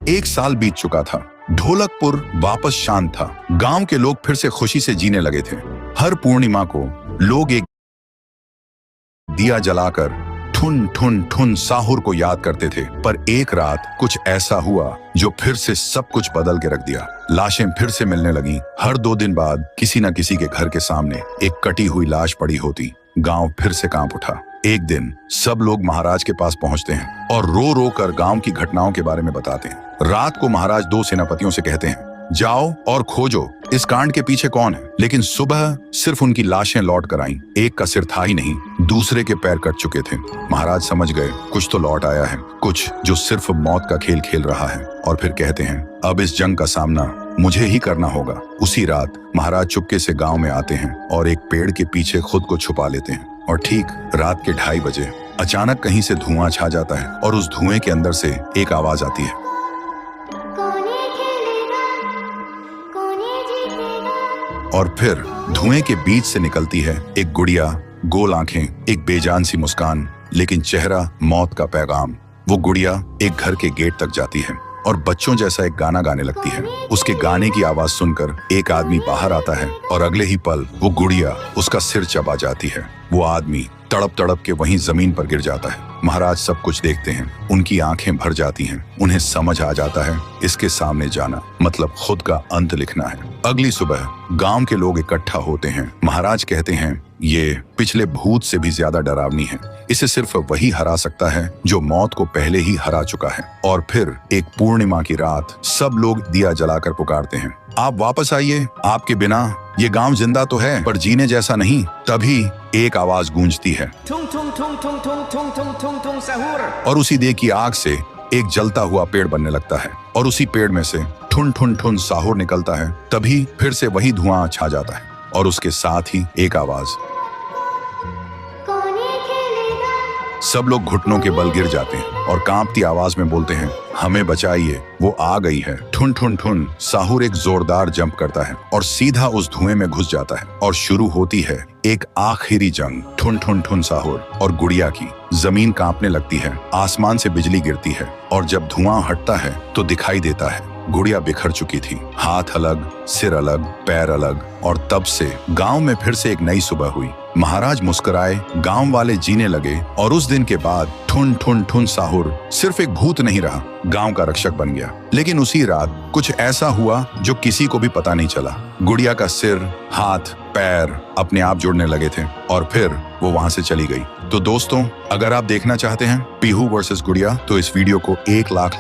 एक साल बीत चुका था। ढोलकपुर वापस शांत था। गांव के लोग फिर से खुशी से जीने लगे थे। हर पूर्णिमा को लोग एक दिया जलाकर ठुन ठुन ठुन साहुर को याद करते थे। पर एक रात कुछ ऐसा हुआ जो फिर से सब कुछ बदल के रख दिया। लाशें फिर से मिलने लगी। हर 2 दिन बाद किसी न किसी के घर के सामने एक कटी हुई लाश पड़ी होती। गांव फिर से कांप उठा। एक दिन सब लोग महाराज के पास पहुंचते हैं और रो रो कर गांव की घटनाओं के बारे में बताते हैं। रात को महाराज 2 सेनापतियों से कहते हैं, जाओ और खोजो इस कांड के पीछे कौन है। लेकिन सुबह सिर्फ उनकी लाशें लौट कर आईं। एक का सिर था ही नहीं, दूसरे के पैर कट चुके थे। महाराज समझ गए कुछ तो लौट आया है, कुछ जो सिर्फ मौत का खेल खेल रहा है। और फिर कहते हैं, अब इस जंग का सामना मुझे ही करना होगा। उसी रात महाराज चुपके से गांव में आते हैं और एक पेड़ के पीछे खुद को छुपा लेते हैं। और ठीक रात के 2:30 बजे अचानक कहीं से धुआं छा जाता है और उस धुएं के अंदर से एक आवाज आती है, और फिर धुएं के बीच से निकलती है एक गुड़िया, गोल आंखें, एक बेजान सी मुस्कान, लेकिन चेहरा मौत का पैगाम। वो गुड़िया एक घर के गेट तक जाती है और बच्चों जैसा एक गाना गाने लगती है। उसके गाने की आवाज सुनकर एक आदमी बाहर आता है और अगले ही पल वो गुड़िया उसका सिर चबा जाती है। वो आदमी तड़प तड़प के वहीं जमीन पर गिर जाता है। महाराज सब कुछ देखते हैं। उनकी आंखें भर जाती हैं। उन्हें समझ आ जाता है इसके सामने जाना मतलब खुद का अंत लिखना है। अगली सुबह गांव के लोग इकट्ठा होते हैं। महाराज कहते हैं, ये पिछले भूत से भी ज्यादा डरावनी है। इसे सिर्फ वही हरा सकता है जो मौत को पहले ही हरा चुका है। और फिर एक पूर्णिमा की रात सब लोग दिया जलाकर पुकारते हैं, आप वापस आइए, आपके बिना ये गांव जिंदा तो है पर जीने जैसा नहीं। तभी एक आवाज गूंजती है, और उसी देह की आग से एक जलता हुआ पेड़ बनने लगता है और उसी पेड़ में से ठुन ठुन ठुन साहुर निकलता है। तभी फिर से वही धुआं छा जाता है और उसके साथ ही एक आवाज। सब लोग घुटनों के बल गिर जाते हैं और कांपती आवाज में बोलते हैं, हमें बचाइए, वो आ गई है। ठुन ठुन ठुन साहुर एक जोरदार जंप करता है और सीधा उस धुएं में घुस जाता है और शुरू होती है एक आखिरी जंग ठुन ठुन ठुन साहुर और गुड़िया की। जमीन कांपने लगती है, आसमान से बिजली गिरती है और जब धुआं हटता है तो दिखाई देता है गुड़िया बिखर चुकी थी। हाथ अलग, सिर अलग, पैर अलग। और तब से गांव में फिर से एक नई सुबह हुई। महाराज मुस्कुराए, गांव वाले जीने लगे और उस दिन के बाद ठुन ठुन ठुन साहुर सिर्फ एक भूत नहीं रहा, गांव का रक्षक बन गया। लेकिन उसी रात कुछ ऐसा हुआ जो किसी को भी पता नहीं चला। गुड़िया का सिर, हाथ, पैर अपने आप जुड़ने लगे थे और फिर वो वहां से चली गई। तो दोस्तों, अगर आप देखना चाहते हैं पीहू वर्सेस गुड़िया तो इस वीडियो को 1 लाख